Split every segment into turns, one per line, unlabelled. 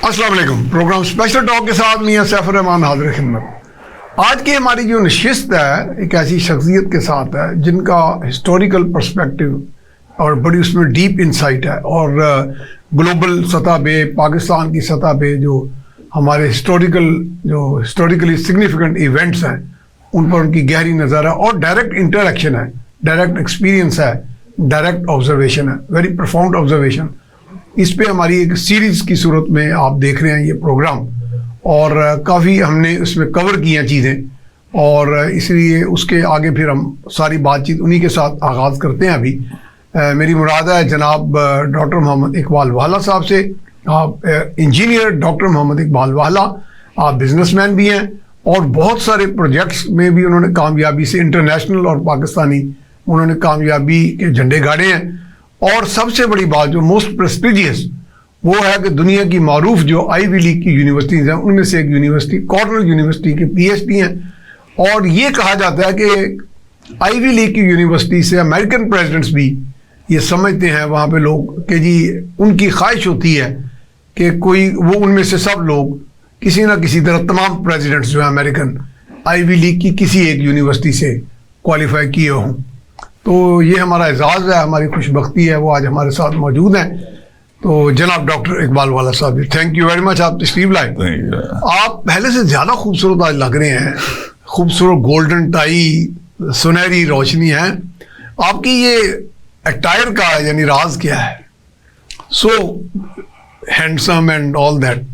अस्सलाम वालेकुम। Programme special talk के साथ मियां सैफुर रहमान हाजिर खिदमत। आज की हमारी जो नशिस्त है एक ऐसी शख्सियत के साथ है जिनका हिस्टोरिकल पर्सपेक्टिव और बड़ी उसमें डीप इंसाइट है और ग्लोबल सतह पे, पाकिस्तान की सतह पे जो हमारे हिस्टोरिकली सिग्निफिकेंट इवेंट्स हैं उन पर उनकी गहरी नज़र है और डायरेक्ट इंटरेक्शन है, डायरेक्ट एक्सपीरियंस है, डायरेक्ट ऑब्जर्वेशन है, वेरी प्रोफाउंड ऑब्जर्वेशन। इस पे हमारी एक सीरीज़ की सूरत में आप देख रहे हैं ये प्रोग्राम और काफ़ी हमने इसमें कवर किया चीज़ें और इसलिए उसके आगे फिर हम सारी बातचीत उन्हीं के साथ आगाज़ करते हैं। अभी मेरी मुराद है जनाब डॉक्टर मोहम्मद इकबाल वाला साहब से। आप इंजीनियर डॉक्टर मोहम्मद इकबाल वाला, आप बिजनेसमैन भी हैं और बहुत सारे प्रोजेक्ट्स में भी उन्होंने कामयाबी से इंटरनेशनल और पाकिस्तानी उन्होंने कामयाबी के झंडे गाड़े हैं। और सबसे बड़ी बात जो मोस्ट प्रेस्टिजियस वो है कि दुनिया की मारूफ जो आईवी लीग की यूनिवर्सिटीज़ हैं उनमें से एक यूनिवर्सिटी कॉर्नल यूनिवर्सिटी के पीएचडी हैं और ये कहा जाता है कि आईवी लीग की यूनिवर्सिटी से अमेरिकन प्रेसिडेंट्स भी ये समझते हैं वहाँ पे लोग कि जी उनकी ख्वाहिश होती है कि कोई वो उनमें से सब लोग किसी ना किसी तरह तमाम प्रेसिडेंट्स जो हैं अमेरिकन आईवी लीग की किसी एक यूनिवर्सिटी से क्वालिफाई किए हों। तो ये हमारा एजाज़ है, हमारी खुशबख्ती है, वो आज हमारे साथ मौजूद हैं। तो जनाब डॉक्टर इकबाल वाला साहब, थैंक यू वेरी मच, आप तशरीफ लाए। आप पहले से ज़्यादा खूबसूरत आज लग रहे हैं, खूबसूरत गोल्डन टाई, सुनहरी रोशनी है आपकी। ये अटायर का यानी राज क्या है? सो handsome and all that.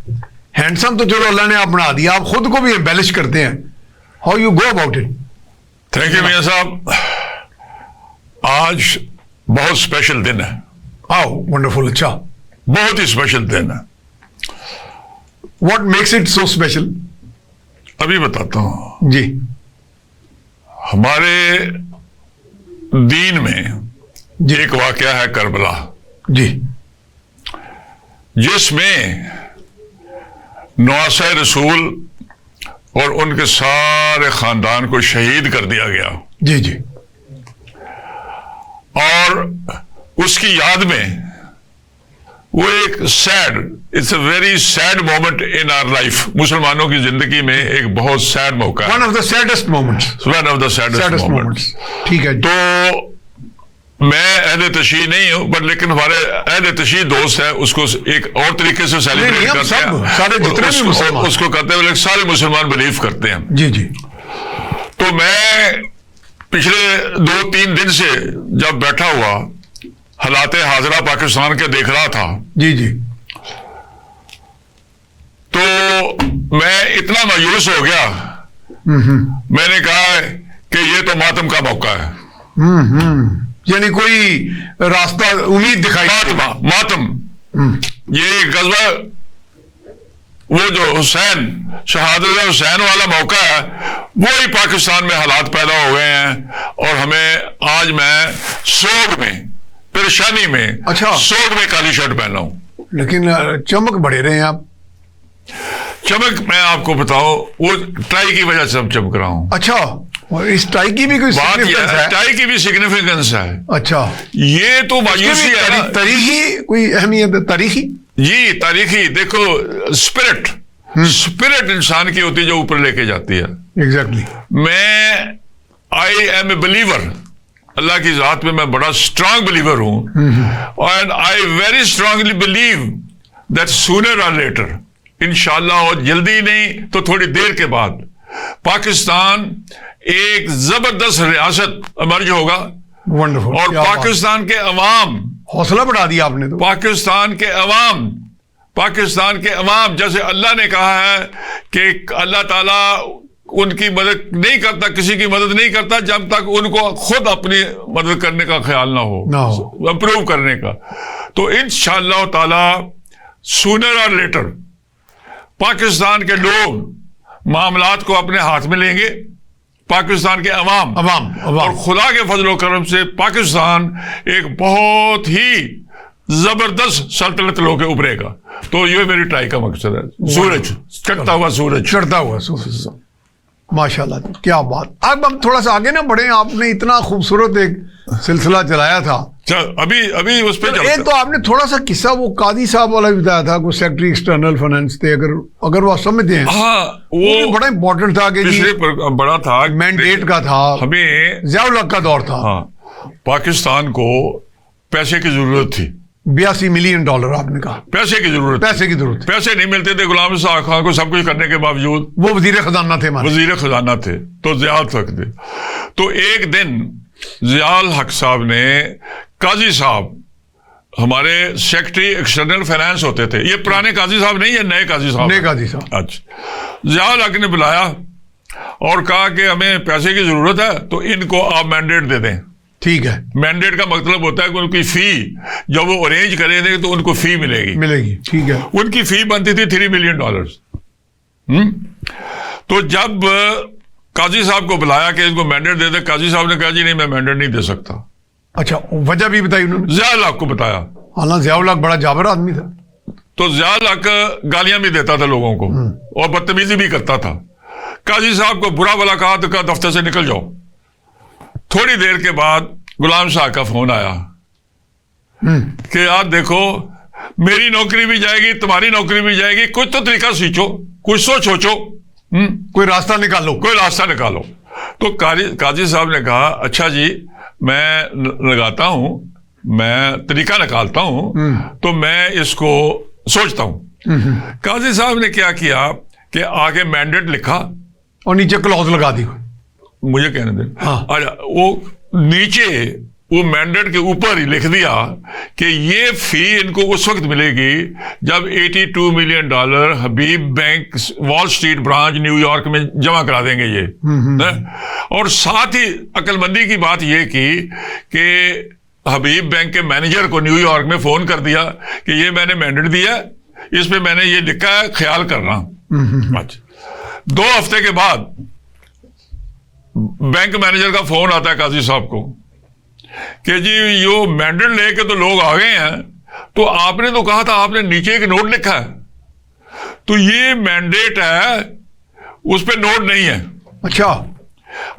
Handsome तो चलो अल्लाह ने आप बना दिया, आप खुद को भी एम्बेलिश करते हैं। How you go about it?
Thank you मियां साहब, आज बहुत स्पेशल दिन है।
आओ वंडरफुल, अच्छा
बहुत ही स्पेशल दिन है।
What makes it so special?
अभी बताता हूं
जी।
हमारे दीन में
जी
एक वाकया है करबला,
जी,
जिसमें नवासे रसूल और उनके सारे खानदान को शहीद कर दिया गया।
जी जी।
और उसकी याद में वो एक it's a very sad moment in our life. मुसलमानों की जिंदगी में एक बहुत सैड मौका है,
one of the saddest moments,
one of the saddest moments.
ठीक है।
तो मैं अहले तशरीह नहीं हूं, बट लेकिन हमारे अहले तशरीह दोस्त है उसको एक और तरीके से सेलिब्रेट करते हैं,
सारे जितने भी मुसलमान
उसको करते हुए सारे मुसलमान बिलीव करते हैं।
जी जी।
तो मैं पिछले 2-3 दिन से जब बैठा हुआ हालात हाजरा पाकिस्तान के देख रहा था,
जी जी,
तो मैं इतना मायूस हो गया। मैंने कहा कि ये तो मातम का मौका है।
यानी कोई रास्ता उम्मीद दिखाई,
मातम। ये गजवा, वो जो शहादत हुसैन वाला मौका है, वही पाकिस्तान में हालात पैदा हो गए हैं और हमें आज मैं सोग में, परेशानी में,
अच्छा,
सोग में काली शर्ट पहना हूं।
लेकिन चमक बढ़े रहे हैं आप।
चमक मैं आपको बताऊं, वो टाई की वजह से हम चमक रहा हूं।
अच्छा, और इस टाई की भी कोई सिग्निफिकेंस है?
टाई की भी सिग्निफिकेंस है।
अच्छा,
ये तो मायूसी है,
तारीखी कोई अहमियत है? तारीखी
जी, तारीखी। देखो, स्पिरिट इंसान की होती है जो ऊपर लेके जाती है।
Exactly.
I am a believer, अल्लाह की जात में मैं बड़ा स्ट्रांग बिलीवर हूं and I very strongly believe that sooner or later, इंशाल्लाह, और जल्दी नहीं तो थोड़ी देर के बाद, पाकिस्तान एक जबरदस्त रियासत इमर्ज होगा।
वंडरफुल।
और पाकिस्तान के अवाम,
हौसला बढ़ा दिया आपने तो।
पाकिस्तान के अवाम, जैसे अल्लाह ने कहा है कि अल्लाह ताला उनकी मदद नहीं करता, किसी की मदद नहीं करता जब तक उनको खुद अपनी मदद करने का ख्याल ना हो, अप्रूव करने का। तो इंशाअल्लाह ताला सूनर और लेटर पाकिस्तान के लोग मामलात को अपने हाथ में लेंगे। पाकिस्तान के अवाम और खुदा के फजल करम से पाकिस्तान एक बहुत ही जबरदस्त सल्तनत लोके उभरेगा। तो ये मेरी ट्राई का मकसद है। सूरज चढ़ता हुआ सूरज।
माशाल्लाह, क्या बात। अब हम थोड़ा सा आगे ना बढ़े। आपने इतना खूबसूरत एक सिलसिला चलाया था
अभी उस पर
एक तो आपने थोड़ा सा किस्सा वो काजी साहब वाला भी बताया था, कोई सेक्रेटरी एक्सटर्नल फाइनेंस थे, अगर वो समझते हैं।
हाँ,
वो बड़ा इंपॉर्टेंट था कि जी
बड़ा था,
मैंडेट का था,
हमें
ज़िया-उल हक का दौर था।
हाँ, पाकिस्तान को पैसे की जरूरत थी, $82 मिलियन आपने कहा, पैसे की जरूरत, पैसे नहीं मिलते थे गुलाम रज़ा खान को, सब कुछ करने के बावजूद।
वो वजीर खजाना थे,
वजीर खजाना थे, तो ज़िया-उल हक थे। तो एक दिन ज़िया-उल हक साहब ने काजी साहब, हमारे सेक्रेटरी एक्सटर्नल फाइनेंस होते थे, ये पुराने काजी साहब नहीं है, नए काजी साहब। अच्छा, ज़िया-उल हक ने बुलाया और कहा कि हमें पैसे की जरूरत है, तो इनको आप मैंडेट दे दें।
ठीक है,
मैंडेट का मतलब होता है कि उनकी फी जब वो अरेंज करेंगे तो उनको फी मिलेगी। ठीक है, उनकी फी बनती थी $3 मिलियन। तो जब काजी साहब को बुलाया कि इनको मैंडेट दे दे, काजी साहब ने कहा जी नहीं, मैं मैंडेट नहीं दे सकता।
अच्छा, वजह भी बताई उन्होंने? ज़िया-उल हक को बताया। हालांकि ज़िया-उल हक बड़ा जाबर आदमी था,
तो ज़िया-उल हक गालियां भी देता था लोगों को और बदतमीजी भी करता था। काजी साहब को बुरा भला कहा तो कहा दफ्तर से निकल जाओ। थोड़ी देर के बाद गुलाम शाह का फोन आया कि यार देखो, मेरी नौकरी भी जाएगी, तुम्हारी नौकरी भी जाएगी, कुछ तो तरीका सींचो, कुछ सोचो,
कोई रास्ता निकालो। तो काजी साहब ने कहा अच्छा जी, मैं लगाता हूं, मैं तरीका निकालता हूं, तो मैं इसको सोचता हूं। काजी साहब ने क्या किया कि आगे मैंडेट लिखा और नीचे क्लॉज लगा दी।
मुझे कहने दे।
हाँ।
वो नीचे वो मैंडेट के ऊपर ही लिख दिया कि ये फी इनको उस वक्त मिलेगी जब $82 million Habib bank Wall Street branch New York में जमा करा देंगे ये। और साथ ही अक्लमंदी की बात ये की कि हबीब बैंक के मैनेजर को न्यूयॉर्क में फोन कर दिया कि ये मैंने मैंडेट दिया, इस पे मैंने ये लिखा है, ख्याल करना। 2 हफ्ते के बाद बैंक मैनेजर का फोन आता है काजी साहब को कि जी यो मैंडेट लेके तो लोग आ गए हैं, तो आपने तो कहा था, आपने नीचे एक नोट लिखा है, तो ये मैंडेट है, उस पे नोट नहीं है।
अच्छा,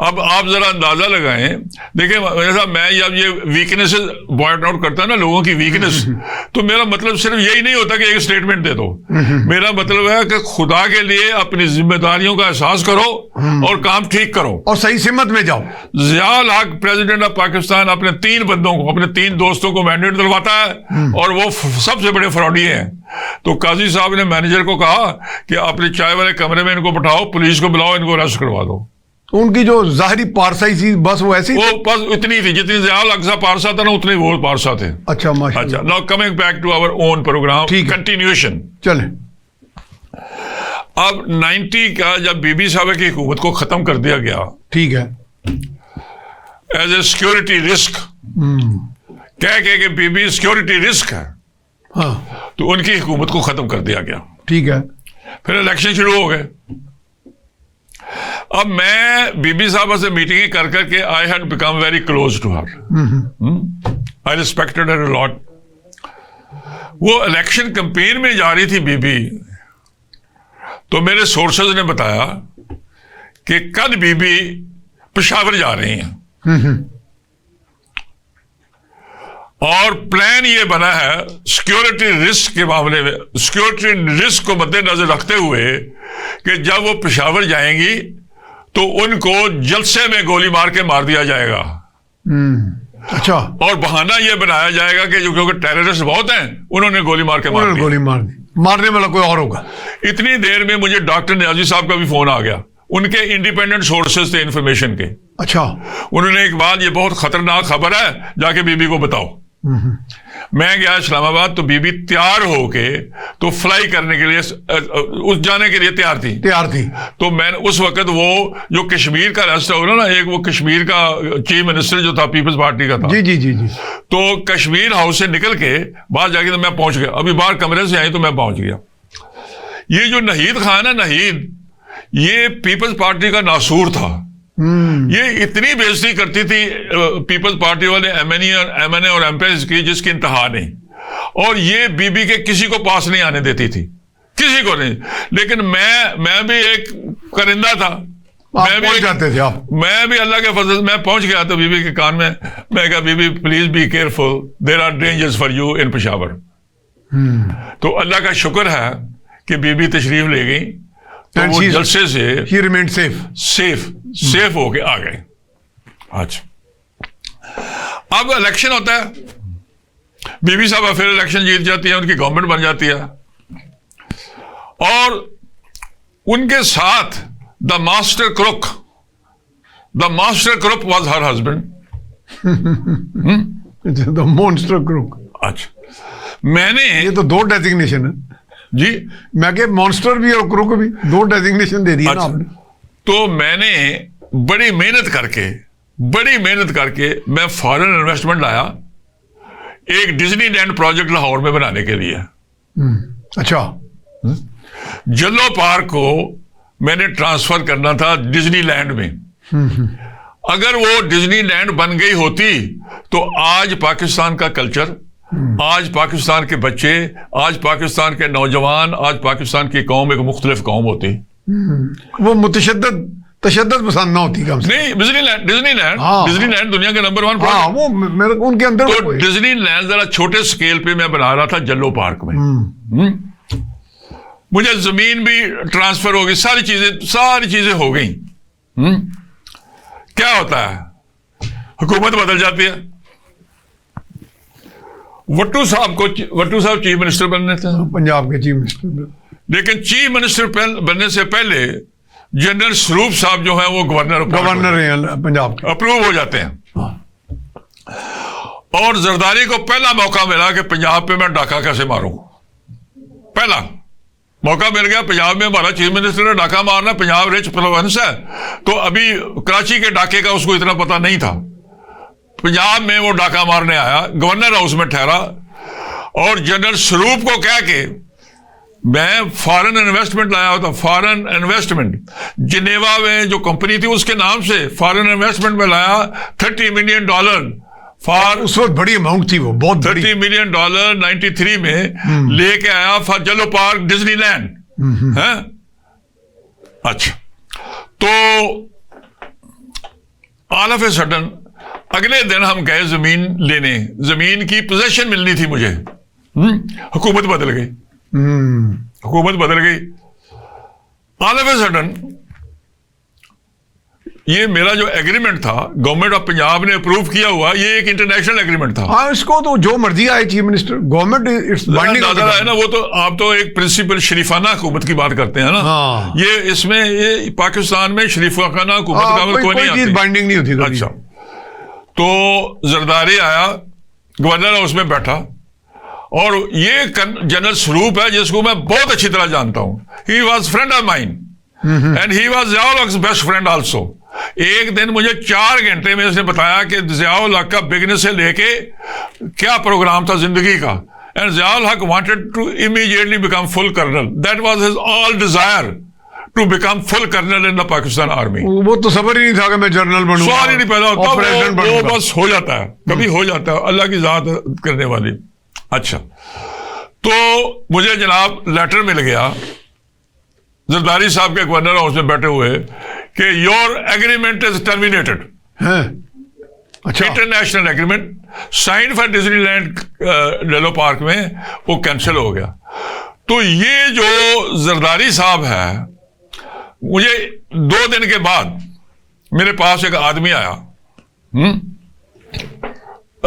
अब आप जरा अंदाजा लगाएं, देखिए ऐसा मैं जब ये वीकनेसेस पॉइंट आउट करता है ना, लोगों की वीकनेस, तो मेरा मतलब सिर्फ यही नहीं होता कि एक स्टेटमेंट दे दो। मेरा मतलब है कि खुदा के लिए अपनी जिम्मेदारियों का एहसास करो और काम ठीक करो
और सही सिमत में जाओ।
ज़िया-उल हक प्रेसिडेंट ऑफ पाकिस्तान अपने 3 बंदों को, अपने 3 दोस्तों को मैंडेट दिलवाता है और वो सबसे बड़े फ्रॉडी हैं। तो काजी साहब ने मैनेजर को कहा कि अपने चाय वाले कमरे में इनको बैठाओ, पुलिस को बुलाओ, इनको अरेस्ट करवा दो।
उनकी जो जाहिरी पारसाई थी बस वो ऐसी,
वो बस इतनी थी जितनी ज़िया-उल हक साहब पारसा था ना, उतने वो पारसा थे।
अच्छा, माशाअल्लाह।
अच्छा, now coming back to our own programme, continuation
चले।
अब 90 का जब बीबी साहब की हुकूमत को खत्म कर दिया गया,
ठीक है,
एज ए सिक्योरिटी रिस्क कह के बीबी सिक्योरिटी रिस्क है,
हाँ,
तो उनकी हुकूमत को खत्म कर दिया गया।
ठीक है,
फिर इलेक्शन शुरू हो गए। अब मैं बीबी साहब से मीटिंग कर करके I had become very close to her, I respected her a lot. वो इलेक्शन कैंपेन में जा रही थी बीबी, तो मेरे सोर्सेज ने बताया कि कल बीबी पेशावर जा रही हैं और प्लान ये बना है सिक्योरिटी रिस्क के मामले में, सिक्योरिटी रिस्क को मद्देनजर रखते हुए कि जब वो पेशावर जाएंगी तो उनको जलसे में गोली मार के मार दिया जाएगा।
अच्छा,
और बहाना ये बनाया जाएगा कि जो क्योंकि टेररिस्ट बहुत हैं, उन्होंने गोली मार के मार दी।
गोली मार दी, मारने वाला कोई और होगा।
इतनी देर में मुझे डॉक्टर नियाजी साहब का भी फोन आ गया, उनके इंडिपेंडेंट सोर्सेज थे इंफॉर्मेशन के।
अच्छा,
उन्होंने एक बात, ये बहुत खतरनाक खबर है, जाके बीबी को बताओ। मैं गया इस्लामाबाद, तो बीबी तैयार होके तो फ्लाई करने के लिए, उस जाने के लिए तैयार थी। तो मैंने उस वक्त वो जो कश्मीर का रास्ता हो ना, एक वो कश्मीर का चीफ मिनिस्टर जो था पीपल्स पार्टी का था, जी, तो कश्मीर हाउस से निकल के बाहर जाके तो मैं पहुंच गया। अभी बाहर कमरे से आई तो मैं पहुंच गया। ये जो नहीद खान है, नहीद, ये पीपल्स पार्टी का नासूर था। ये इतनी बेइज्जती करती थी पीपल्स पार्टी वाले एमएनए और एमपी की, जिसकी इंतहा नहीं। और ये बीबी के किसी को पास नहीं आने देती थी, किसी को नहीं। लेकिन मैं भी एक करिंदा था, मैं भी
पहुंच जाते थे आप।
मैं भी अल्लाह के फजल मैं पहुंच गया तो बीबी के कान में मैं कहा, Bibi please be careful, there are dangers for you in Peshawar. तो अल्लाह का शुक्र है कि बीबी तशरीफ ले गई, तो वो जलसे से
ही रिमेन्ड
सेफ होके आ गए। अच्छा, अब इलेक्शन होता है, बीबी साहब फिर इलेक्शन जीत जाती है, उनकी गवर्नमेंट बन जाती है, और उनके साथ the master crook was her husband,
the monster crook.
अच्छा, मैंने
ये तो दो डेजिग्नेशन है
जी,
मैं के मॉन्स्टर भी और क्रुक भी, दो डेजिग्नेशन दे दी है ना आपने।
तो मैंने बड़ी मेहनत करके मैं फॉरेन इन्वेस्टमेंट लाया एक डिज्नीलैंड प्रोजेक्ट लाहौर में बनाने के लिए।
अच्छा,
जल्लो पार्क को मैंने ट्रांसफर करना था डिज्नीलैंड में। अगर वो डिज्नीलैंड बन गई होती तो आज पाकिस्तान का कल्चर, आज पाकिस्तान के बच्चे, आज पाकिस्तान के नौजवान, आज पाकिस्तान की कौम एक मुख्तलिफ कौम होती।
वो तशद्दुद पसंद ना होती कम से।
नहीं, डिज्नीलैंड दुनिया के नंबर 1
हाँ, वो मेरे उनके अंदर
तो डिज्नीलैंड जरा छोटे स्केल पे मैं बना रहा था जल्लो पार्क में। मुझे जमीन भी ट्रांसफर हो गई, सारी चीजें हो गई। क्या होता है, हुकूमत बदल जाती है। वट्टू साहब चीफ मिनिस्टर बनने थे,
पंजाब के चीफ मिनिस्टर,
लेकिन चीफ मिनिस्टर बनने से पहले जनरल स्वरूप साहब जो है वो गवर्नर
हैं पंजाब के,
अप्रूव हो जाते हैं। और जरदारी को पहला मौका मिला कि पंजाब पे मैं डाका कैसे मारूं। पहला मौका मिल गया, पंजाब में हमारा चीफ मिनिस्टर ने डाका मारना, पंजाब रिच प्रोविंस है, तो अभी कराची के डाके का उसको इतना पता नहीं था। पंजाब में वो डाका मारने आया, गवर्नर हाउस में ठहरा, और जनरल स्वरूप को कह के मैं फॉरेन इन्वेस्टमेंट लाया होता। फॉरेन इन्वेस्टमेंट जिनेवा में जो कंपनी थी उसके नाम से फॉरेन इन्वेस्टमेंट में लाया $30 मिलियन फॉर,
उस वक्त बड़ी अमाउंट थी वो, बहुत
$30 मिलियन 93 में लेके आया फॉर जल्लो पार्क डिज्नीलैंड है। अच्छा, तो ऑल ऑफ ए सडन अगले दिन हम गए जमीन लेने, जमीन की पोजेशन मिलनी थी मुझे। हुकूमत बदल गई, ऑल ऑफ ए सडन ये मेरा जो एग्रीमेंट था गवर्नमेंट ऑफ पंजाब ने अप्रूव किया हुआ, ये एक इंटरनेशनल एग्रीमेंट था।
हाँ, इसको तो जो मर्जी आए chief minister, government it's binding
है ना। वो तो आप तो एक प्रिंसिपल शरीफाना हुकूमत की बात करते हैं ना।
हाँ।
ये इसमें ये पाकिस्तान में शरीफाना हुकूमत का कोई
चीज बाइंडिंग नहीं होती।
अच्छा, तो जरदारी आया, गवर्नर हाउस में बैठा, और ये जनरल स्वरूप है जिसको मैं बहुत अच्छी तरह जानता हूं। He was friend of mine and he was Ziaul हक बेस्ट फ्रेंड ऑल्सो। एक दिन मुझे 4 घंटे में उसने बताया कि ज़ियाउल हक का बिगनेस से लेके क्या प्रोग्राम था जिंदगी का, and Ziaul Haq wanted to immediately become full colonel. That was his all desire to become full colonel in the Pakistan army.
वो तो सबर ही नहीं था कि मैं जनरल बनूंगा,
सवाल ही नहीं पैदा होता, वो बस हो जाता है, कभी हो जाता है, अल्लाह की ज़ात करने वाली। अच्छा, तो मुझे जनाब लेटर मिल गया जरदारी साहब के गवर्नर हाउस में बैठे हुए कि योर एग्रीमेंट इज टर्मिनेटेड।
अच्छा,
international agreement sign for Disneyland जल्लो पार्क में वो कैंसिल हो गया। तो ये जो जरदारी साहब है, मुझे 2 दिन के बाद मेरे पास एक आदमी आया,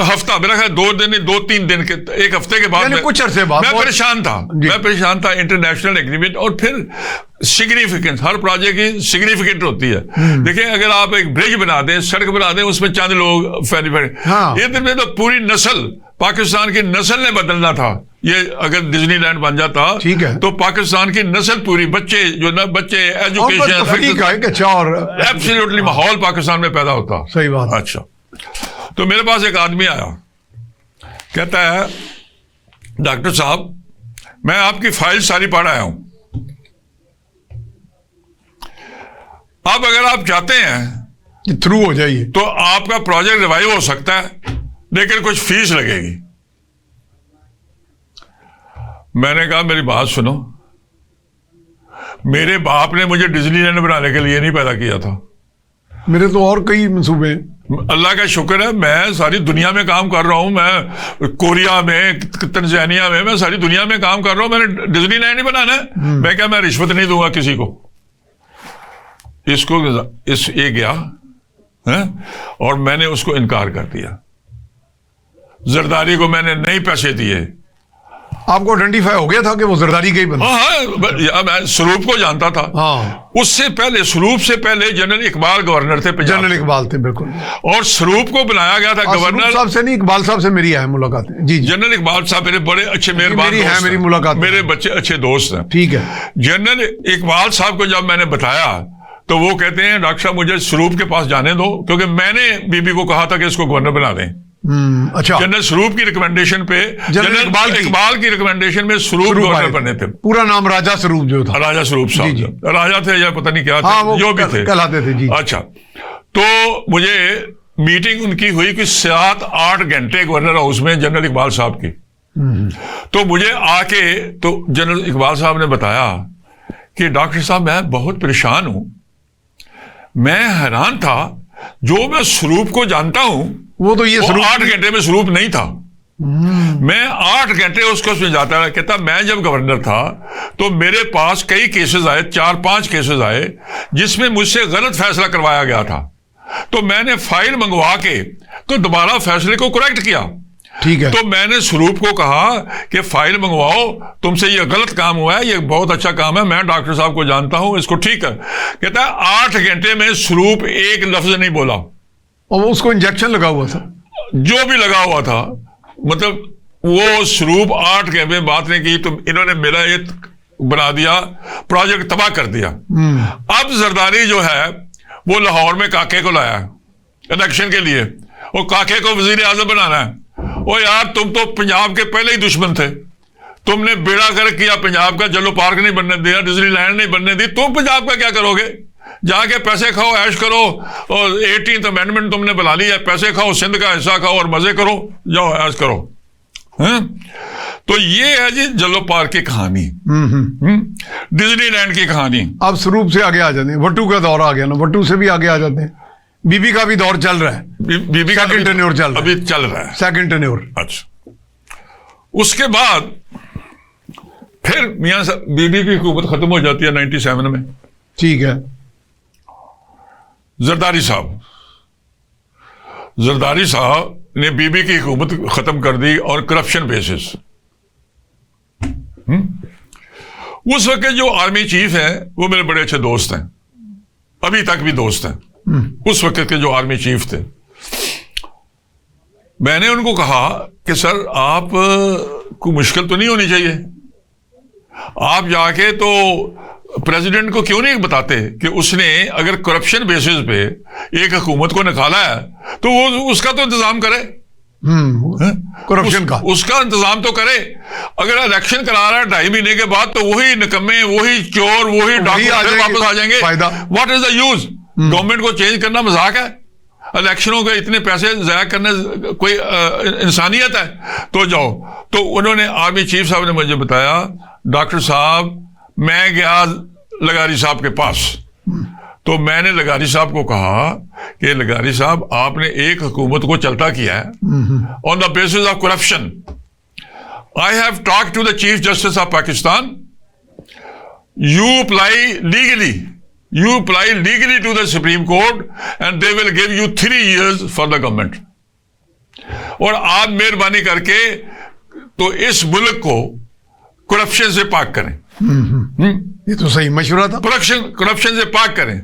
हफ्ता मेरा ख्याल 2-3 दिन के, एक हफ्ते के बाद
कुछ अरसे बाद
मैं परेशान था। इंटरनेशनल एग्रीमेंट, और फिर सिग्निफिकेंस, हर प्रोजेक्ट की सिग्निफिकेंट होती है। देखिए, अगर आप एक ब्रिज बना दें, सड़क बना दें, उसमें चंद लोग ये दिन में तो पूरी नस्ल, पाकिस्तान की नस्ल ने बदलना था। ये अगर डिज्नीलैंड बन जाता,
ठीक है,
तो पाकिस्तान की नस्ल पूरी, बच्चे एजुकेशन, एब्सोल्युटली माहौल पाकिस्तान में पैदा होता।
सही बात।
अच्छा, तो मेरे पास एक आदमी आया, कहता है डॉक्टर साहब मैं आपकी फाइल सारी पढ़ आया हूं, अब अगर आप चाहते हैं
थ्रू हो जाइए
तो आपका प्रोजेक्ट रिवाइव हो सकता है, लेकिन कुछ फीस लगेगी। मैंने कहा मेरी बात सुनो, मेरे बाप ने मुझे डिज्नीलैंड बनाने के लिए नहीं पैदा किया था।
मेरे तो और कई मंसूबे हैं।
अल्लाह का शुक्र है, मैं सारी दुनिया में काम कर रहा हूँ। मैं कोरिया में, तंजानिया में, मैं सारी दुनिया में काम कर रहा हूँ। मैंने डिज्नीलैंड नहीं बनाना है। मैं क्या, मैं रिश्वत नहीं दूंगा किसी को। इसको ये गया है और मैंने उसको इनकार कर दिया। जरदारी को मैंने नहीं पैसे दिए।
आपको आइडेंटिफाई हो गया था कि वो जरदारी का ही बंदा?
हाँ, मैं स्वरूप को जानता था।
हाँ,
उससे पहले, स्वरूप से पहले जनरल इकबाल गवर्नर थे पंजाब।
जनरल इकबाल थे, बिल्कुल।
और स्वरूप को बनाया गया था गवर्नर।
साहब से नहीं, इकबाल साहब से मेरी है मुलाकात। जी,
जनरल इकबाल साहब मेरे बड़े अच्छे मेहरबान दोस्त हैं।
मेरी मुलाकात,
मेरे बच्चे अच्छे दोस्त हैं।
ठीक है।
जनरल इकबाल साहब को जब मैंने बताया तो वो कहते हैं, डॉक्टर साहब मुझे स्वरूप के पास जाने दो, क्योंकि मैंने बीबी को कहा था कि इसको गवर्नर बना दें।
अच्छा।
जनरल स्वरूप की रिकमेंडेशन पे, जनरल इकबाल की रिकमेंडेशन में स्वरूप गवर्नर बने थे।
पूरा नाम राजा स्वरूप जो था,
राजा स्वरूप साहब, राजा थे या पता नहीं क्या थे, जो भी थे,
कहलाते थे। जी।
अच्छा, तो मुझे मीटिंग उनकी हुई कि 7-8 घंटे गवर्नर हाउस में जनरल इकबाल साहब की। तो मुझे आके तो जनरल इकबाल साहब ने बताया कि डॉक्टर साहब मैं बहुत परेशान हूं। मैं हैरान था, जो मैं स्वरूप को जानता हूं
वो तो ये
8 घंटे में स्वरूप नहीं था। मैं 8 घंटे उसको समझाता रहा। कहता मैं जब गवर्नर था तो मेरे पास कई केसेस आए, 4-5 केसेस आए जिसमें मुझसे गलत फैसला करवाया गया था। तो मैंने फाइल मंगवा के तो दोबारा फैसले को करेक्ट किया।
ठीक है।
तो मैंने स्वरूप को कहा कि फाइल मंगवाओ, तुमसे ये गलत काम हुआ है, ये बहुत अच्छा काम है, मैं डॉक्टर साहब को जानता हूं, इसको ठीक है। कहता है 8 घंटे में स्वरूप एक लफ्ज नहीं बोला।
और वो उसको इंजेक्शन लगा हुआ था,
जो भी लगा हुआ था, मतलब वो स्वरूप 8 घंटे में बात नहीं की। तो इन्होंने मेरा ये बना दिया, प्रोजेक्ट तबाह कर दिया। अब जरदारी जो है वो लाहौर में काके को लाया इलेक्शन के लिए, और काके को वजीर आजम बनाना है। ओ यार, तुम तो पंजाब के पहले ही दुश्मन थे। तुमने बेड़ा गर्क किया पंजाब का, जलो पार्क नहीं बनने दिया, डिज्नीलैंड नहीं बनने दी। तुम पंजाब का क्या करोगे? जाके पैसे खाओ, ऐश करो, और 18th अमेंडमेंट तुमने बुला ली है, पैसे खाओ, सिंध का हिस्सा खाओ और मजे करो, जाओ ऐश करो। तो ये है जी जलो पार्क की कहानी, डिज्नीलैंड की कहानी।
अब स्वरूप से आगे आ जाते हैं, वट्टू का दौर आ गया ना, वट्टू से भी आगे आ जाते हैं। बीबी का भी दौर चल रहा है,
बीबी का
सेकंड टेन्योर चल रहा है,
अभी चल रहा है,
सेकंड टेन्योर।
अच्छा, उसके बाद फिर मियां बीबी की हुकूमत खत्म हो जाती है 97 में।
ठीक है।
जरदारी साहब ने बीबी की हुकूमत खत्म कर दी और करप्शन बेसिस। उस वक्त जो आर्मी चीफ हैं वो मेरे बड़े अच्छे दोस्त हैं, अभी तक भी दोस्त हैं। उस वक्त के जो आर्मी चीफ थे, मैंने उनको कहा कि सर आप को मुश्किल तो नहीं होनी चाहिए, आप जाके तो प्रेसिडेंट को क्यों नहीं बताते कि उसने अगर करप्शन बेसिस पे एक हुकूमत को निकाला है तो वो उसका तो इंतजाम करे,
करप्शन का
उसका इंतजाम तो करे। अगर इलेक्शन करा रहा है 2.5 महीने के बाद तो वही निकम्मे, वही चोर, वही डाकू वापस आ जाएंगे। What is the use? Government को चेंज करना मजाक है? इलेक्शनों के इतने पैसे जाया करने कोई इंसानियत है? तो जाओ। तो उन्होंने, आर्मी चीफ साहब ने मुझे बताया, डॉक्टर साहब मैं गया लगारी साहब के पास, तो मैंने लगारी साहब को कहा कि लगारी साहब आपने एक हुकूमत को चलता किया है on the basis of corruption. I have talked to the chief justice of Pakistan, you apply legally to the supreme court and they will give you 3 years for the government. और आप मेहरबानी करके तो इस मुल्क को करप्शन से पाक करें।
ये तो सही मशवरा था,
करप्शन से पाक करें।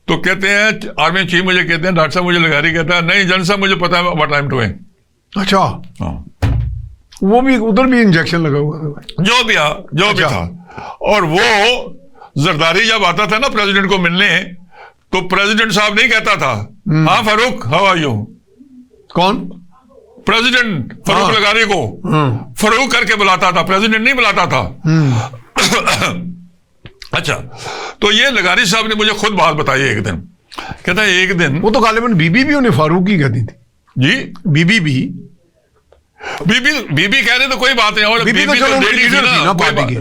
तो कहते हैं आर्मी चीफ मुझे कहते हैं, डॉक्टर साहब मुझे लगारी कहता है, नहीं जनरल साहब मुझे पता है व्हाट आई एम डूइंग।
अच्छा, वो भी उधर भी इंजेक्शन लगा हुआ था,
जो भी था। और वो जरदारी जब आता था ना प्रेसिडेंट को मिलने, तो प्रेसिडेंट साहब नहीं कहता था हाँ फारूक हाउ आर यू।
कौन?
प्रेसिडेंट फारूक लगारी को फारूक करके बुलाता था, प्रेसिडेंट नहीं बुलाता था। अच्छा, तो ये लगारी साहब ने मुझे खुद बात बताई एक दिन। कहता है एक दिन, वो
तो गालिबन बीबी भी उन्हें फारूक ही कहती थी जी, बीबी कह रहे तो कोई बात नहीं, और बीबी तो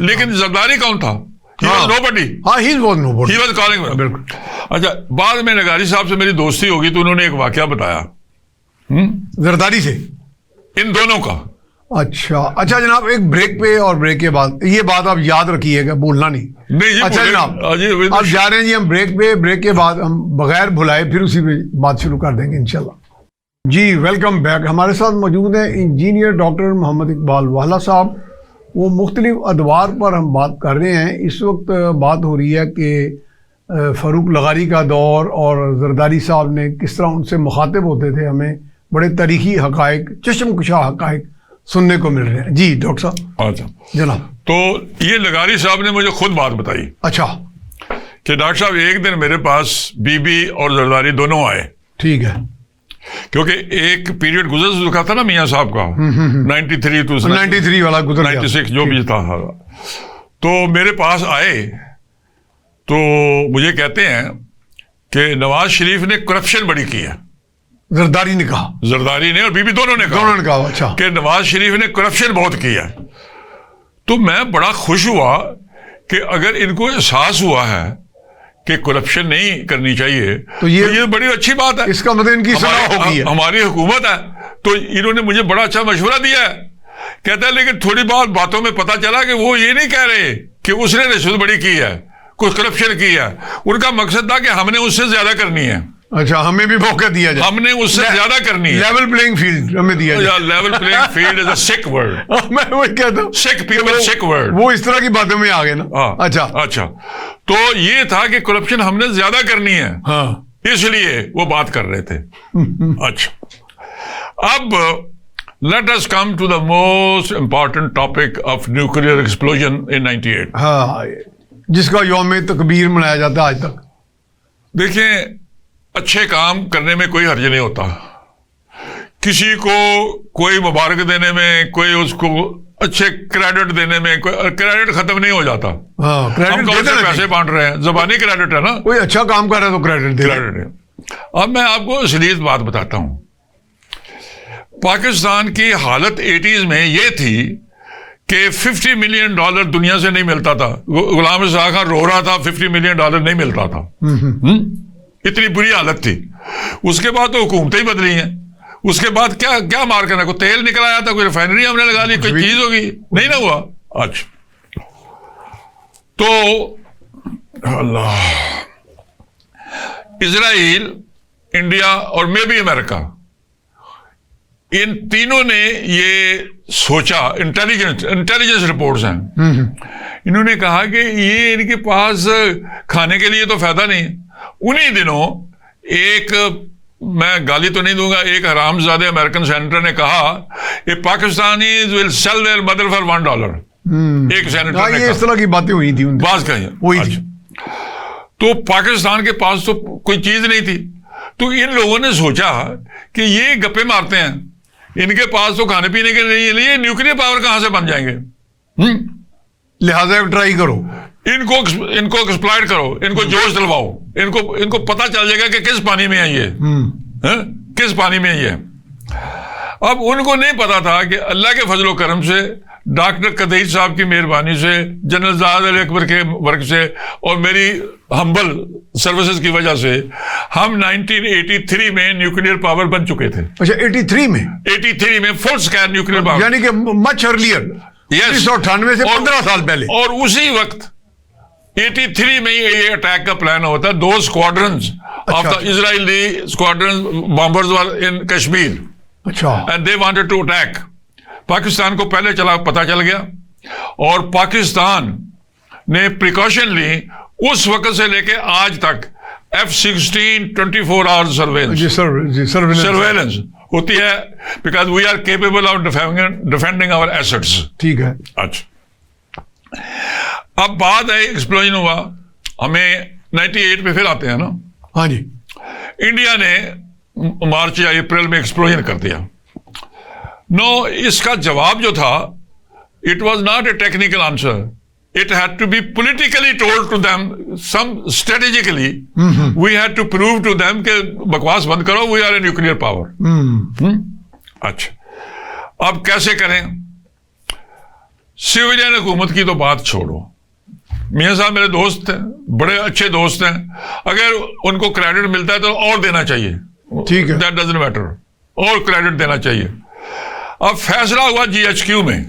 लेकिन जरदारी कौन था?
He was nobody.
हाँ, he was nobody.
He was calling me.
बिल्कुल।
अच्छा, बाद में नगारी साहब से मेरी दोस्ती होगी तो उन्होंने एक वाकया बताया
जरदारी से।
इन दोनों का।
अच्छा जनाब, एक ब्रेक पे और ब्रेक के बाद ये बात आप याद रखिएगा, भूलना नहीं।
जी,
अच्छा जनाब, अब जा रहे हैं जी हम ब्रेक पे। ब्रेक के बाद हम बगैर भुलाए फिर उसी पे बात शुरू कर देंगे इंशाल्लाह। जी, वेलकम बैक। हमारे साथ मौजूद हैं इंजीनियर डॉक्टर मोहम्मद इकबाल वाला साहब। वो मुख्तलिफ अदवार पर हम बात कर रहे हैं। इस वक्त बात हो रही है कि फ़ारूक लगारी का दौर और जरदारी साहब ने किस तरह उनसे मुखातिब होते थे। हमें बड़े तारीखी हक़ाइक़, चश्मकुशा हक़ाइक़ सुनने को मिल रहे हैं। जी डॉक्टर साहब।
अच्छा
जनाब,
तो ये लगारी साहब ने मुझे खुद बात बताई।
अच्छा,
कि डॉक्टर साहब एक दिन मेरे पास बीबी और जरदारी दोनों आए।
ठीक है।
क्योंकि एक पीरियड गुजर चुका था ना मियाँ साहब का, 93 to
93 वाला गुजर गया।
96 जो भी था। तो मेरे पास आए तो मुझे कहते हैं कि नवाज शरीफ ने करप्शन बड़ी की है।
जरदारी ने कहा,
जरदारी ने और बीबी दोनों ने कहा
अच्छा,
कि नवाज शरीफ ने करप्शन बहुत किया है। तो मैं बड़ा खुश हुआ कि अगर इनको एहसास हुआ है कि करप्शन नहीं करनी चाहिए तो ये बड़ी अच्छी बात है।
इसका मतलब इनकी सलाह हो गई है।
हमारी हुकूमत है तो इन्होंने मुझे बड़ा अच्छा मशवरा दिया है। कहता है लेकिन थोड़ी बहुत बातों में पता चला कि वो ये नहीं कह रहे कि उसने रिश्वत बड़ी की है, कुछ करप्शन की है। उनका मकसद था कि हमने उससे ज्यादा करनी है।
अच्छा, हमें भी मौका दिया जाए,
हमने उससे ज्यादा करनी है।
लेवल प्लेइंग फील्ड हमें दिया जाए।
Level playing field is a sick word.
मैं वही कहता हूँ,
सिक पीपल, सिक वर्ड।
वो इस तरह की बातों में आ गए ना।
अच्छा तो ये था कि करप्शन हमने ज्यादा करनी है।
हाँ,
इसलिए वो बात कर रहे थे। अच्छा, अब let us come to the most important topic of nuclear explosion in 98।
हाँ, जिसका यौम तकबीर मनाया जाता है आज तक।
देखिए, अच्छे काम करने में कोई हर्ज नहीं होता। किसी को कोई मुबारक देने में, कोई उसको अच्छे क्रेडिट देने में, कोई क्रेडिट खत्म नहीं हो जाता।
हाँ,
हम कौन से पैसे बांट रहे हैं, जबानी क्रेडिट है ना।
कोई अच्छा काम कर रहा है तो क्रेडिट
है। अब मैं आपको सीरियस बात बताता हूं। पाकिस्तान की हालत 80s में ये थी कि $50 मिलियन दुनिया से नहीं मिलता था। गुलाम रज़ा खान रो रहा था, $50 मिलियन नहीं मिलता था। इतनी बुरी हालत थी। उसके बाद तो हुकूमतें ही बदली हैं। उसके बाद क्या क्या मार करना, कोई तेल निकल आया था, कोई रिफाइनरी हमने लगा ली, कोई चीज होगी, नहीं ना हुआ। अच्छा, तो अल्लाह, इजराइल, इंडिया और मे भी अमेरिका, इन तीनों ने ये सोचा, इंटेलिजेंस रिपोर्ट्स हैं, इन्होंने कहा कि ये इनके पास खाने के लिए तो फायदा नहीं। उन्हीं दिनों एक, मैं गाली तो नहीं दूंगा, एक हरामजादे अमेरिकन सेनेटर ने कहा कि Pakistani will sell their mother for $1। एक सेनेटर ने
ये इस तरह की बातें हुई थी,
बात कही। तो पाकिस्तान के पास तो कोई चीज नहीं थी, तो इन लोगों ने सोचा कि ये गप्पे मारते हैं, इनके पास तो खाने पीने के लिए न्यूक्लियर पावर कहां से बन जाएंगे,
लिहाजा ट्राई करो,
इनको एक्सप्लॉइट करो, इनको जोश दिलवाओ, इनको पता चल जाएगा कि किस पानी में है ये, किस पानी में ये। अब उनको नहीं पता था कि अल्लाह के फजलो करम से, डॉक्टर कदीर साहब की मेहरबानी से, जनरल ज़ाद अली अकबर के वर्क से और मेरी हम्बल सर्विसेज की वजह से हम 1983 में न्यूक्लियर पावर बन चुके थे।
अच्छा, 83 में?
83 में फुल स्केल न्यूक्लियर पावर,
यानी कि मच अर्लियर, 1998 से 15 साल पहले।
और उसी वक्त 83 में ये अटैक का प्लान होता है। 2 squadrons of the Israeli squadron bombers were in Kashmir.
अच्छा,
and they wanted to attack. Pakistan को पहले पता चल गया और पाकिस्तान ने प्रिकॉशन ली। उस वक्त से लेके आज तक F-16 24 आवर सर्वेलेंस होती है, because we are capable of defending our assets.
ठीक है।
अच्छा, अब बात है, एक्सप्लोजन हुआ, हमें 98 पे फिर आते हैं ना।
हाँ जी।
इंडिया ने मार्च या अप्रैल में एक्सप्लोजन कर दिया। नो, इसका जवाब जो था, it was not a technical answer, it had to be politically told to them, some strategically we had to prove to them कि बकवास बंद करो, we are a nuclear power। अच्छा, अब कैसे करें? सिविलियन हुकूमत की तो बात छोड़ो, मियाँ साहब मेरे दोस्त हैं, बड़े अच्छे दोस्त हैं, अगर उनको क्रेडिट मिलता है तो और देना चाहिए,
ठीक है,
दैट डजंट मैटर, और क्रेडिट देना चाहिए। अब फैसला हुआ जीएचक्यू में,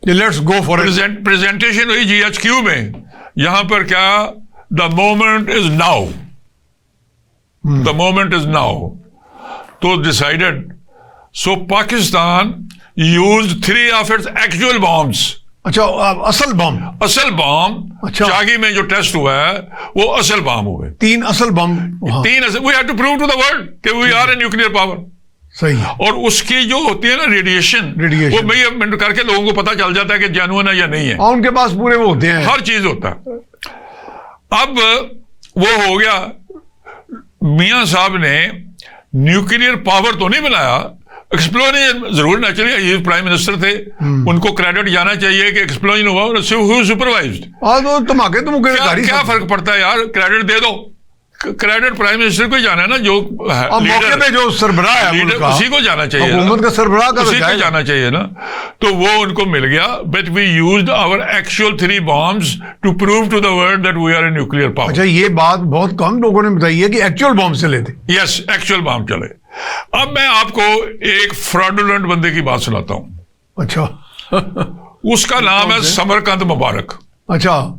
लेट्स गो फॉर
प्रेजेंटेशन हुई जीएचक्यू में। यहां पर क्या, the moment is now, the moment is now, तो decided, so Pakistan used 3 of its actual bombs.
अच्छा, असल बम,
असल बॉम्ब,
अच्छा,
चागी में जो टेस्ट हुआ है वो असल बॉम्ब हुए,
3 असल बम,
3 असल। We have to prove to the world कि we are a nuclear power.
सही है।
और उसकी जो होती है ना रेडिएशन, वो मेजरमेंट करके लोगों को पता चल जाता है कि जेन्युइन है या नहीं है।
उनके पास पूरे वो होते हैं,
हर चीज होता है। अब वो हो गया, मियां साहब ने न्यूक्लियर पावर तो नहीं बनाया, एक्सप्लोजन जरूर नेचुरली, ये प्राइम मिनिस्टर थे, उनको क्रेडिट जाना चाहिए कि एक्सप्लोजन हुआ और सुपरवाइज्ड।
क्या
फर्क पड़ता है यार, क्रेडिट दे दो, क्रेडिट प्राइम मिनिस्टर को जाना है ना, जो
मौके पे जो सरबराह है
उसी को जाना चाहिए,
हुकूमत का सरबराह का
उसी को जाना चाहिए ना। तो वो उनको मिल गया, but we used our actual 3 bombs to prove to the world that we are a nuclear power.
अच्छा, ये बात बहुत कम लोगों ने बताई है कि एक्चुअल बॉम्ब चले थे।
यस, एक्चुअल बॉम्ब चले। अब मैं आपको एक फ्रॉडुलेंट बंदे की बात सुनाता हूं।
अच्छा
उसका नाम है समरकंद मुबारक।
अच्छा,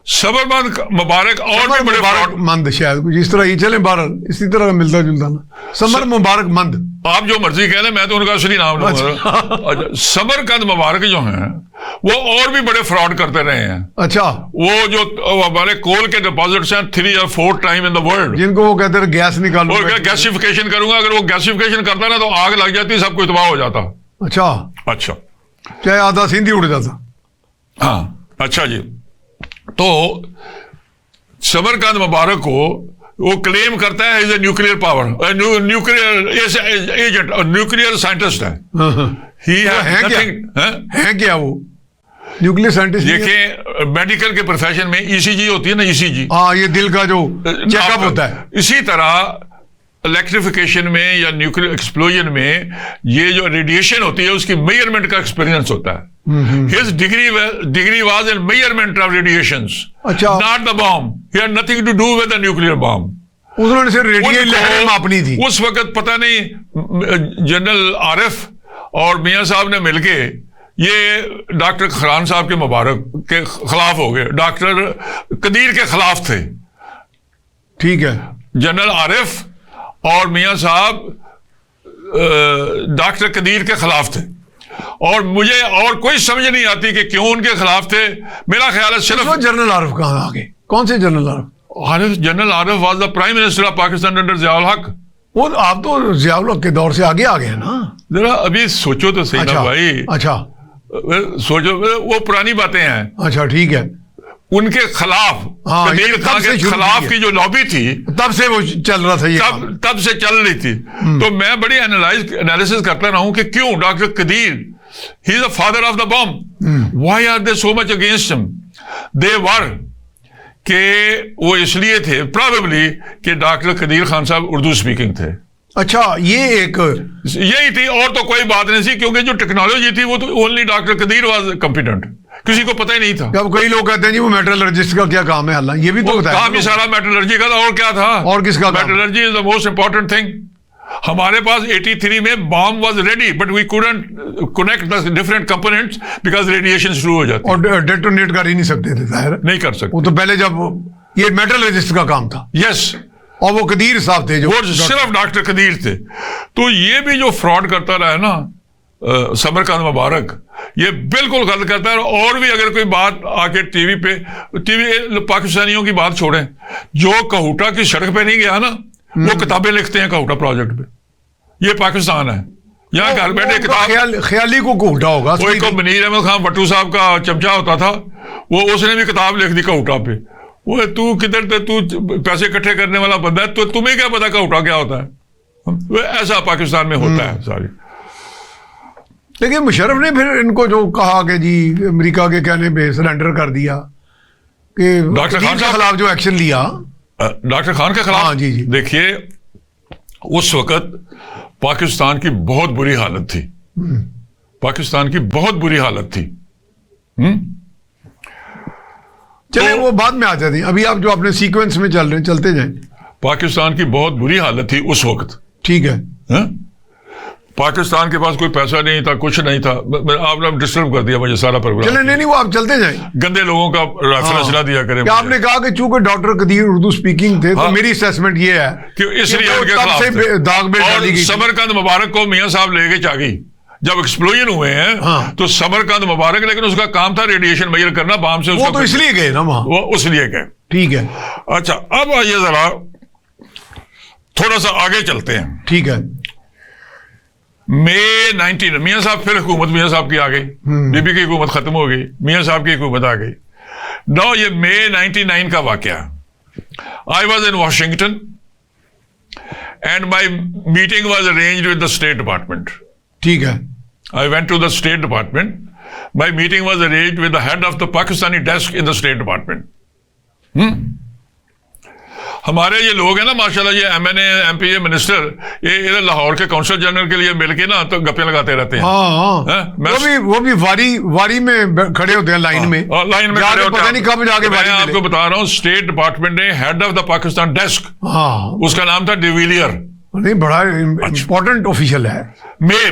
समरकंद मुबारक और भी बड़े
मुबारक मंद, शायद कुछ इस तरह ही चले बहरहाल, इसी तरह का मिलता जुलता ना, समर मुबारक मंद,
आप जो मर्जी कह लें, मैं तो उनका असली नाम लूंगा। अच्छा, समरकंद मुबारक जो हैं वो और भी बड़े फ्रॉड करते रहे हैं।
अच्छा,
वो जो हमारे कोल के डिपॉजिट्स हैं 3 or 4 time in the world,
जिनको वो कहते हैं गैस निकालूंगा,
और गैसिफिकेशन करूंगा, अगर वो गैसिफिकेशन करता ना तो आग लग जाती, सब कुछ तबाह हो जाता। अच्छा,
चाहे आधा सिंध ही उड़ जाता।
हाँ, अच्छा जी। तो समरकंद मुबारक को वो क्लेम करता है is a nuclear power, nuclear agent, nuclear scientist है।
है क्या वो न्यूक्लियर साइंटिस्ट?
देखिए, मेडिकल के प्रोफेशन में ईसीजी होती है ना, ईसीजी,
हाँ, ये दिल का जो चेकअप होता है।
इसी तरह इलेक्ट्रिफिकेशन में या न्यूक्लियर एक्सप्लोजन में ये जो रेडिएशन होती है उसकी मेजरमेंट का एक्सपीरियंस होता है। His degree was in measurement of radiations, not the bomb. He had nothing to do with the nuclear bomb.
उन्होंने सिर्फ रेडियो लहरें मापनी थी।
उस वक्त पता नहीं जनरल आरिफ और मियां साहब ने मिलके ये डॉक्टर खान साहब के मुबारक के खिलाफ हो गए, डॉक्टर कदीर के खिलाफ थे।
ठीक है,
जनरल आरिफ और मियां साहब डॉक्टर कदीर के खिलाफ थे, और मुझे और कोई समझ नहीं आती कि क्यों उनके खिलाफ थे। मेरा ख्याल है सिर्फ
जनरल आरिफ कहाँ आ गए? कौन से general Arif?
General Arif was the prime minister of Pakistan under Ziaul हक।
वो आप तो जियाउल हक के दौर से आगे आ गए ना।
जरा अभी सोचो तो सही ना भाई।
अच्छा,
सोचो, वो पुरानी बातें हैं।
अच्छा, ठीक है।
उनके खिलाफ, कदीर खान के खिलाफ की जो लॉबी थी,
तब से वो चल रहा था, ये
तब से चल रही थी। तो मैं बड़ी एनालिसिस करता रहा हूं कि क्यों doctor Qadeer, he is the father of the bomb, why are they so much against him? They were के वो इसलिए थे प्रोबेबली कि डॉक्टर कदीर खान साहब उर्दू स्पीकिंग थे।
अच्छा, ये एक
यही थी, और तो कोई बात नहीं थी, क्योंकि जो टेक्नोलॉजी थी वो तो only doctor Qadeer was competent, किसी को पता ही नहीं था।
अब कई लोग कहते हैं जी वो मेटलर्जिस्ट का क्या काम है, हालांकि ये भी तो बताया
काम ही सारा मेटलर्जी का था, और क्या था?
और किसका?
Metallurgy is the most important thing. हमारे पास 83 में bomb was ready, but we couldn't connect the different components because radiation शुरू हो जाती,
और डेटोनेट कर ही नहीं सकते थे, जाहिर
नहीं कर सकते।
वो तो पहले जब ये मेटलर्जिस्ट का काम था।
यस,
और वो कदीर साहब थे, जो
सिर्फ डॉक्टर कदीर थे। तो ये भी जो फ्रॉड करता रहा है ना समरकंद मुबारक, ये बिल्कुल गलत करता है। और भी अगर कोई बात आके टीवी पाकिस्तानियों की बात छोड़ें, जो कहूटा की सड़क पे नहीं गया ना, वो किताबें लिखते हैं कहूटा प्रोजेक्ट पे। ये पाकिस्तान है, यहाँ घर बैठे किताब,
ख्याली को कहूटा होगा।
कोई को मनीर अहमद खान भट्टू साहब का चमचा होता था, वो उसने भी किताब लिख दी कहूटा पे। वो तू किधर थे, तू पैसे इकट्ठे करने वाला बंदा है, तो तुम्हें क्या पता कहूटा क्या होता है? ऐसा पाकिस्तान में होता है सारी।
लेकिन मुशर्रफ ने फिर इनको जो कहा कि जी अमेरिका के कहने पे सरेंडर कर दिया, कि
डॉक्टर खान के
खिलाफ जो एक्शन लिया,
डॉक्टर खान के खिलाफ।
हाँ, जी जी।
देखिए, उस वक्त पाकिस्तान की बहुत बुरी हालत थी, पाकिस्तान की बहुत बुरी हालत थी।
चले वो बाद में आ जाती है, अभी आप जो अपने सीक्वेंस में चल रहे हैं चलते जाएं।
पाकिस्तान की बहुत बुरी हालत थी उस वक्त।
ठीक है।
पाकिस्तान के पास कोई पैसा नहीं था, कुछ नहीं था। आपने डिस्टर्ब कर दिया मुझे सारा प्रोग्राम।
चले नहीं वो आप चलते जाएं।
गंदे लोगों का रेफरेंस ना दिया करें।
आपने कहा कि चूंकि डॉक्टर कदीर उर्दू स्पीकिंग थे, तो मेरी असेसमेंट ये है
कि इसलिए उनके खिलाफ
दाग में डाली गई।
समरकंद मुबारक को मियां साहब लेके चागी जब एक्सप्लोजन हुए हैं, तो समरकंद मुबारक, लेकिन उसका काम था रेडिएशन मेजर करना बाम से।
वो तो इसलिए गए ना वहां,
वो उसलिए गए।
ठीक है।
अच्छा, अब आइए जरा थोड़ा सा आगे चलते हैं।
ठीक है।
मई 19 मियां साहब, फिर हुकूमत मियां साहब की आ गई, बीबी की हुकूमत खत्म हो गई, मियां साहब की हुकूमत आ गई। नो, ये मई 99 का वाकया। I was in Washington and my meeting was arranged with the state department.
ठीक है।
I went to the State Department. My meeting was arranged with the head of the Pakistani desk in the State Department. हमारे ये लोग हैं ना माशाल्लाह, ये MNA MP minister, ये इधर लाहौर के काउंसिल जनरल के लिए मिलके ना तो गप्पे लगाते रहते हैं।
वो भी वारी में खड़े होते हैं लाइन में।
लाइन में खड़े होते हैं,
पता नहीं कब जाके
मैं आपको बता रहा हूँ, स्टेट डिपार्टमेंट ने head of the Pakistan desk, उसका नाम था डिविलियर।
नहीं, बड़ा इंपॉर्टेंट ऑफिशियल है।
मई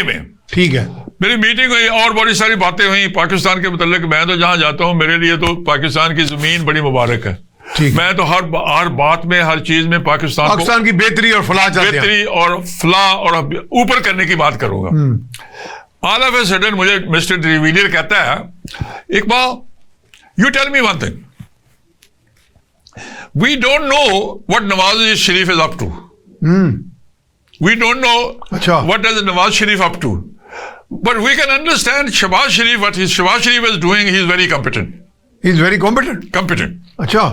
में। ठीक है। मेरी मीटिंग हुई और बड़ी सारी बातें हुई पाकिस्तान के मुताल्लिक। मैं तो जहां जाता हूं मेरे लिए तो पाकिस्तान की जमीन बड़ी मुबारक है। मैं तो हर बात में, हर चीज में पाकिस्तान
की बेहतरी और
फलाह और ऊपर करने की बात करूंगा। ऑल ऑफ ए सडन मुझे मिस्टर डिविलियर कहता है, Iqbal, you tell me one thing, we don't know what Nawaz Sharif is up to. We don't know what is Nawaz Sharif up to, but we can understand Shehbaz Sharif. What Shehbaz Sharif is doing, he is very competent.
He is very competent. अच्छा।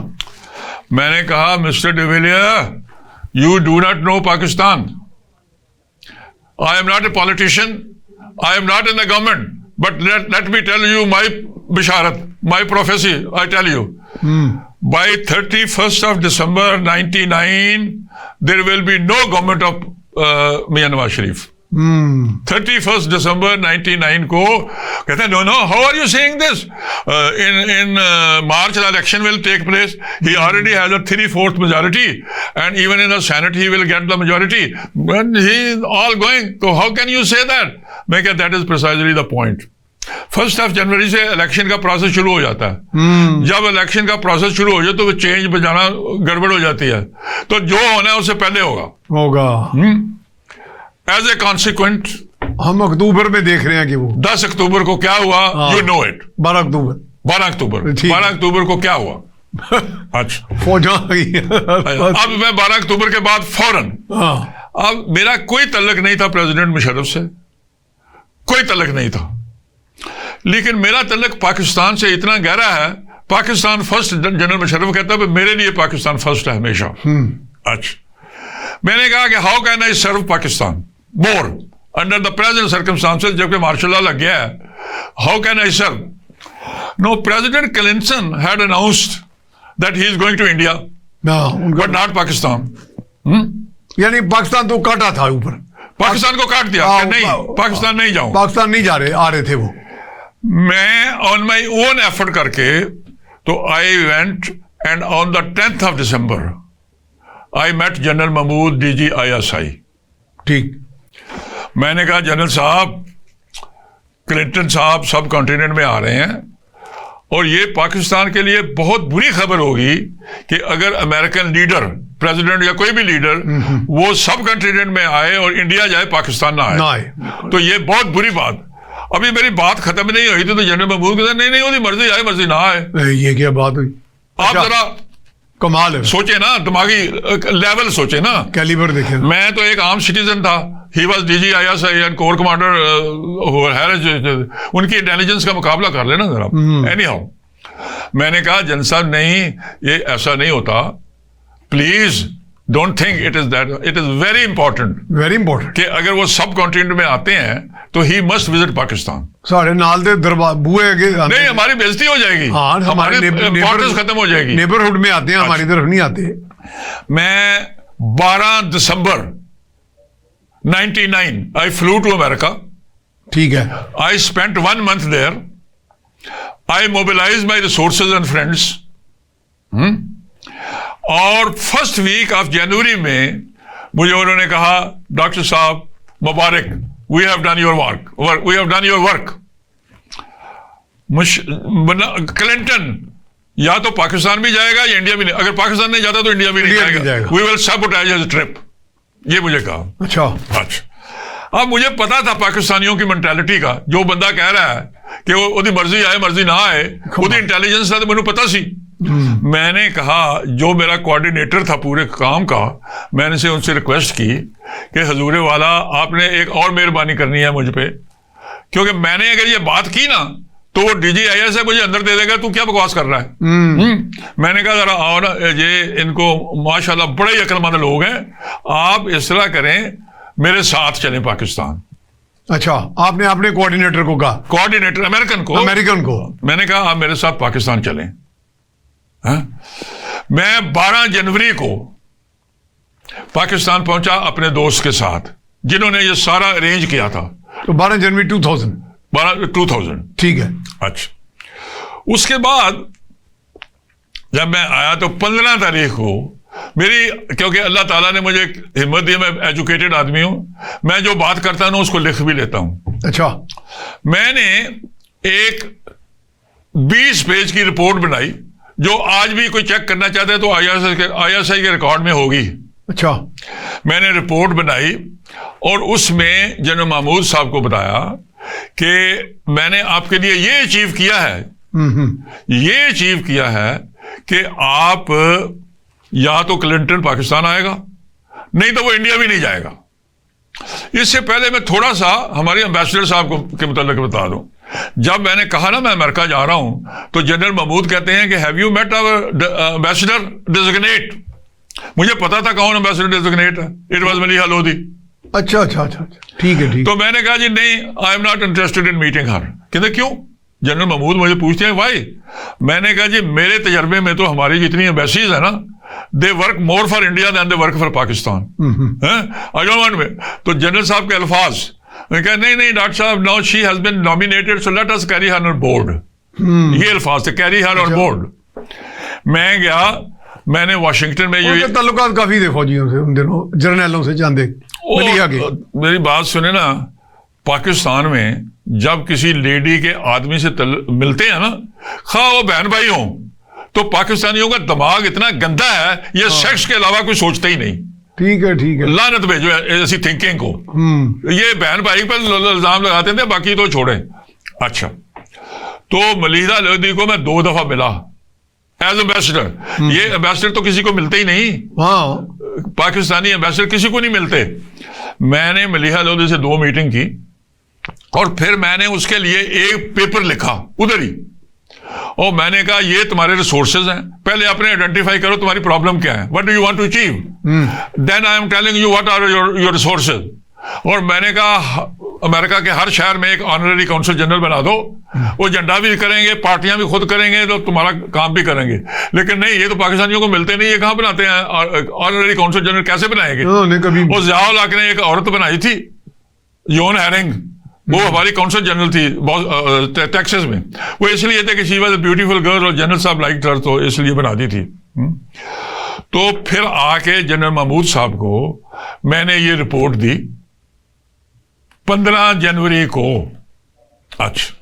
मैंने कहा, mister de Villiers, you do not know Pakistan. I am not a politician. I am not in the government. But let me tell you my bisharat, my prophecy. I tell you. By 31st of December 99, there will be no government of Mian Nawaz Sharif. 31st December 99 को कहते हैं, no, how are you saying this? In March the election will take place. He already has a 3/4 majority, and even in the Senate he will get the majority. When he is all going, so how can you say that? मैं कहता, that is precisely the point. 1 जनवरी से election का process शुरू हो जाता है। जब election का प्रोसेस शुरू हो जाए तो वो चेंज बजाना गड़बड़ हो जाती है, तो जो होना है उससे पहले होगा। एज ए कॉन्सिक्वेंट
हम अक्टूबर में देख रहे हैं कि वो
10 अक्टूबर को क्या हुआ, यू नो इट। 12 अक्टूबर को क्या हुआ? अच्छा,
फौज आ गई।
अब मैं 12 अक्टूबर के बाद फौरन, अब मेरा कोई तल्लक नहीं था प्रेसिडेंट मुशर्रफ से, कोई तल्लक नहीं था, लेकिन मेरा तल्लक पाकिस्तान से इतना गहरा है, पाकिस्तान फर्स्ट। जनरल मुशर्रफ कहता है मेरे लिए पाकिस्तान फर्स्ट है हमेशा। अच्छा, मैंने कहा कि how can I serve Pakistan more under the present circumstances, जबकि मार्शल लॉ लग गया है, how can I serve? No, president Clinton had announced that he is going to India, but not Pakistan.
यानी पाकिस्तान तो काटा था ऊपर,
पाकिस्तान को काट दिया कि नहीं, पाकिस्तान नहीं जाऊं,
पाकिस्तान नहीं आ रहे थे वो।
मैं ऑन माई ओन एफर्ट करके तो I went, and on the 10th of December I met general Mahmood DG ISI।
ठीक।
मैंने कहा, जनरल साहब, क्लिंटन साहब सब कॉन्टिनेंट में आ रहे हैं और ये पाकिस्तान के लिए बहुत बुरी खबर होगी कि अगर अमेरिकन लीडर, प्रेसिडेंट या कोई भी लीडर वो सब कॉन्टिनेंट में आए और इंडिया जाए, पाकिस्तान ना आए, तो ये बहुत बुरी बात। अभी मेरी बात खत्म नहीं हुई थी तो जनरल महमूद कहते, नहीं उसकी मर्जी आए मर्जी ना आए।
ये क्या बात हुई?
आप जरा
कमाल है,
सोचे ना, दिमागी लेवल सोचे ना,
कैलिबर देखे। मैं
तो एक आम सिटीजन था, he was DG ISI and core commander, उनकी इंटेलिजेंस का मुकाबला कर लेना जरा। एनी हाउ, मैंने कहा, जनरल साहब नहीं, ये ऐसा नहीं होता, please don't think it is that, it is very important कि अगर वो सब कॉन्टिनेंट में आते हैं तो ही मस्ट विजिट पाकिस्तान।
सारे नाल दे दरबार बुए के
नहीं, हमारी बेइज्जती हो जाएगी, हमारी इंपॉर्टेंस खत्म हो जाएगी।
नेबरहुड में आते हैं, हमारी तरफ नहीं आते।
मैं 12 दिसंबर 99 आई फ्लू टू अमेरिका।
ठीक है।
I spent 1 month there. I mobilize my resources and friends, और फर्स्ट वीक ऑफ जनवरी में मुझे उन्होंने कहा, डॉक्टर साहब मुबारक, we have done your work, we have done your work. Clinton या तो पाकिस्तान भी जाएगा या इंडिया भी नहीं, अगर पाकिस्तान नहीं जाता तो इंडिया भी नहीं जाएगा, वी विल सबोटाइज हिज ट्रिप, ये मुझे कहा। अच्छा, अब मुझे पता था पाकिस्तानियों की मेंटालिटी का, जो बंदा कह रहा है कि वो उसकी मर्जी आए मर्जी ना आए, उसकी इंटेलिजेंस था, तो मैंने पता सी। मैंने कहा, जो मेरा कोऑर्डिनेटर था पूरे काम का, मैंने से उनसे रिक्वेस्ट की कि हजूर वाला आपने एक और मेहरबानी करनी है मुझ पे, क्योंकि मैंने अगर ये बात की ना तो वो DGIS है मुझे अंदर दे देगा, तू क्या बकवास कर रहा है। मैंने कहा जरा आओ ना, ये इनको माशाल्लाह बड़े ही अक्लमंद लोग हैं, आप इस तरह करें मेरे साथ चलें पाकिस्तान।
अच्छा, आपने अपने कोऑर्डिनेटर को कहा? कोऑर्डिनेटर
अमेरिकन को मैंने कहा आप मेरे साथ पाकिस्तान चलें। मैं 12 जनवरी को पाकिस्तान पहुंचा अपने दोस्त के साथ, जिन्होंने ये सारा अरेंज किया था।
तो 12 जनवरी 2000?
2000, ठीक है। अच्छा, उसके बाद जब मैं आया तो 15 तारीख को मेरी, क्योंकि अल्लाह ताला ने मुझे हिम्मत दी, मैं एजुकेटेड आदमी हूं, मैं जो बात करता हूं उसको लिख भी लेता हूं। अच्छा, मैंने एक 20 पेज की रिपोर्ट बनाई, जो आज भी कोई चेक करना चाहता है तो ISI के रिकॉर्ड में होगी। अच्छा, मैंने रिपोर्ट बनाई और उसमें जनरल महमूद साहब को बताया कि मैंने आपके लिए ये अचीव किया है, ये अचीव किया है कि आप या तो क्लिंटन पाकिस्तान आएगा, नहीं तो वो इंडिया भी नहीं जाएगा। इससे पहले मैं थोड़ा सा हमारे एम्बेसडर साहब के मुतालिक बता दूं। जब मैंने कहा ना मैं अमेरिका जा रहा हूं, तो जनरल महमूद कहते हैं कि have you met our ambassador designate. मुझे पता था कौन एम्बेसडर डेजिग्नेट है, इट वाज मलीहा लोधी। अच्छा, ठीक है। तो मैंने कहा जी नहीं, I am not interested in meeting her. कहते क्यों? जनरल महमूद मुझे पूछते हैं वाई। मैंने कहा जी मेरे तजर्बे में तो हमारी जितनी एम्बेसीज है ना, they work more for India than they work for Pakistan. I don't want में। तो जनरल साहब के अल्फाज, कहा नहीं डॉक्टर साहब, no she has been nominated so let us carry her on board. ये अल्फाज थे, कैरी हर ऑन बोर्ड। मैं गया, मैंने वाशिंगटन में ये
ताल्लुकात काफी थे फौजियों से उन दिनों, जर्नलों से चांदे।
मेरी बात सुने ना, पाकिस्तान में जब किसी लेडी के आदमी से मिलते हैं ना, खा वो बहन भाई हो, तो पाकिस्तानियों का दिमाग इतना गंदा है, ये सेक्स के अलावा कोई सोचते ही नहीं। ठीक है। लानत भेजो ऐसी थिंकिंग को। ये बहन भाई पर इल्जाम लगाते थे, बाकी तो छोड़े। अच्छा, तो मलीहा लोधी को मैं 2 दफा मिला एज एम्बेसडर। ये एम्बेसडर तो किसी को मिलते ही नहीं, पाकिस्तानी एम्बेसडर किसी को नहीं मिलते। मैंने मलीहा लोधी से 2 मीटिंग की और फिर मैंने उसके लिए एक पेपर लिखा उधर ही, और मैंने कहा ये तुम्हारे रिसोर्सेज हैं, पहले अपने आइडेंटिफाई करो तुम्हारी प्रॉब्लम क्या है, what do you want to achieve, then I am telling you what are your resources. और मैंने कहा अमेरिका के हर शहर में एक ऑनररी काउंसिल जनरल बना दो, वो झंडा भी करेंगे, पार्टियां भी खुद करेंगे, तो तुम्हारा काम भी करेंगे। लेकिन नहीं, ये तो पाकिस्तानियों को मिलते नहीं, ये कहां बनाते हैं ऑनररी काउंसिल जनरल, कैसे बनाएंगे? वो ज़िया-उल हक ने एक औरत बनाई थी, योन हैरिंग, वो हमारी काउंसिल जनरल थी टेक्सास में। वो इसलिए थे कि she was a beautiful girl और जनरल साहब लाइक्ड हर, तो इसलिए बना दी थी। तो फिर आके जनरल महमूद साहब को मैंने ये रिपोर्ट दी 15 जनवरी को। अच्छा,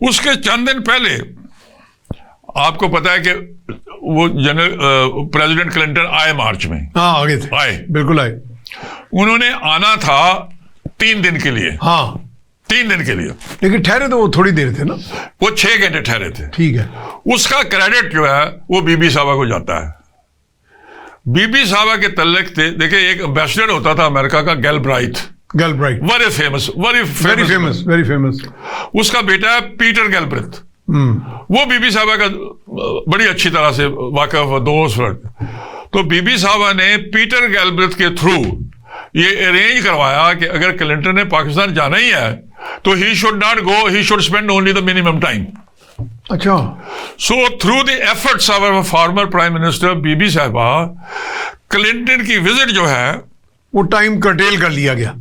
उसके चंद दिन पहले आपको पता है कि वो जनरल प्रेसिडेंट क्लिंटन आए मार्च में।
आगे थे,
आए,
बिल्कुल आए।
उन्होंने आना था 3 दिन के लिए। 3 दिन के लिए,
लेकिन ठहरे तो वो थोड़ी देर थे ना,
वो 6 घंटे ठहरे थे।
ठीक है।
उसका क्रेडिट जो है वो बीबी साहबा को जाता है। बीबी साहबा के तल्लक थे, देखिए एक एम्बेसडर होता था अमेरिका का, गैलब्राइथ, वेरी फेमस। उसका बेटा है पीटर गैलब्रिथ। वो बीबी साहबा का बड़ी अच्छी तरह से वाकिफ दोस्त। तो बीबी साहबा ने पीटर गैलब्रिथ के थ्रू ये अरेंज करवाया कि अगर क्लिंटन ने पाकिस्तान जाना ही है तो he should not go, he should spend only the minimum time.
अच्छा,
so through the efforts of our former prime minister Bibi साहबा, क्लिंटन की विजिट जो है
वो टाइम कर्टेल कर लिया गया।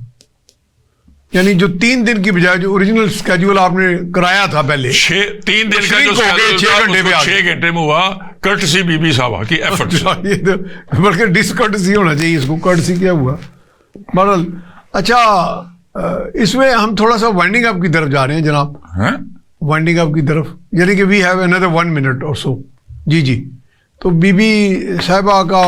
यानी जो 3 दिन की बजाय जो ओरिजिनल स्केड्यूल आपने कराया था पहले
3 दिन का जो
6 घंटे में
6 घंटे में हुआ, कर्टसी बीबी साहबा की एफर्ट।
ये तो बल्कि डिसकर्टसी होना चाहिए इसको, कर्टसी क्या हुआ बहरहाल। अच्छा, इसमें हम थोड़ा सा वाइंडिंग अप की तरफ जा रहे हैं जनाब, वाइंडिंग अप की तरफ, यानी कि वी हैव अनदर 1 मिनट और सो। जी जी, तो बीबी साहिबा का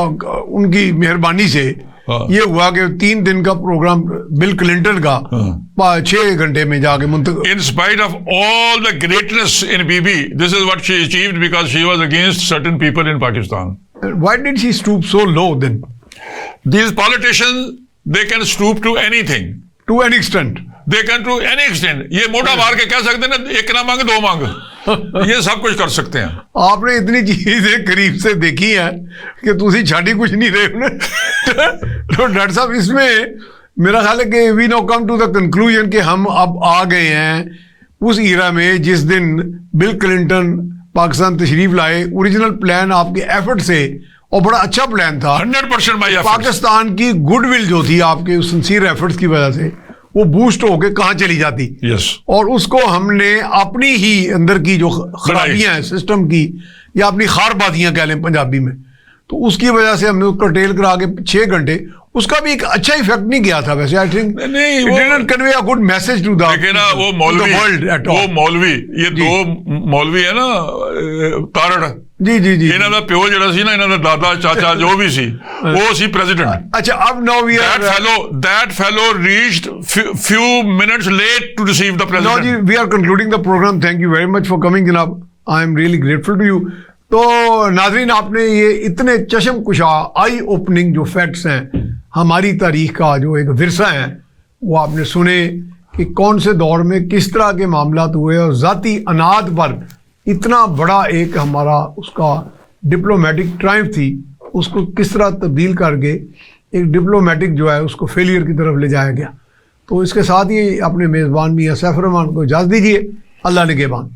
उनकी मेहरबानी से ये हुआ कि 3 दिन का प्रोग्राम बिल क्लिंटन का 6 घंटे में जाके
In spite of all the greatness in Bibi, this is what she achieved because she was against certain people in Pakistan.
Why did she stoop so low then?
These politicians, they can stoop to anything.
To an extent.
They can to any extent. ये मोटा मार के कह सकते हैं ना, एक ना मांगे 2 मांगे, ये सब कुछ कर सकते हैं।
आपने इतनी चीजें करीब से देखी हैं कि तुसी छाड़ी कुछ नहीं रहे उन्हें। तो डॉक्टर साहब, इसमें मेरा ख्याल है कि we now come to the conclusion कि हम अब आ गए हैं उस ईरा में जिस दिन बिल क्लिंटन पाकिस्तान तशरीफ लाए। ओरिजिनल प्लान आपके एफर्ट से, और बड़ा अच्छा प्लान था,
100% माय एफर्ट्स।
पाकिस्तान की गुडविल जो थी आपके उस सिंसियर एफर्ट्स की वजह से वो बूस्ट होके कहाँ चली जाती।
yes.
और उसको हमने अपनी ही अंदर की जो खराबियां हैं सिस्टम की, या अपनी खारबादियां कह लें पंजाबी में, तो उसकी वजह से हमने उसको टेल करा के 6 घंटे, उसका भी एक अच्छा इफेक्ट नहीं गया था वैसे। आई थिंक
नहीं,
it didn't convey a good message to the
maulvi, ये 2 मौलवी है ना तारड़,
जी जी जी,
इन्हों का प्यो जरा सी ना, इन्हों का दादा चाचा जो भी सी, वो सी प्रेसिडेंट।
अच्छा, अब now we are
that fellow reached few minutes late to receive the president.
No जी, we are concluding the program. Thank you very much for coming जनाब, I am really grateful to you. तो नाज़रीन, आपने ये इतने चश्म कुशा आई opening जो facts हैं हमारी तारीख का, जो एक विरसा है, वो आपने सुने कि कौन से दौर में किस तरह के मामलात हुए, और ज़ाती अनाद पर इतना बड़ा एक हमारा उसका डिप्लोमेटिक ट्रायम्फ थी, उसको किस तरह तब्दील करके एक डिप्लोमेटिक जो है उसको फेलियर की तरफ ले जाया गया। तो इसके साथ ही अपने मेज़बान मियां सैफ रहमान को इजाज़त दीजिए। अल्लाह निगहबान।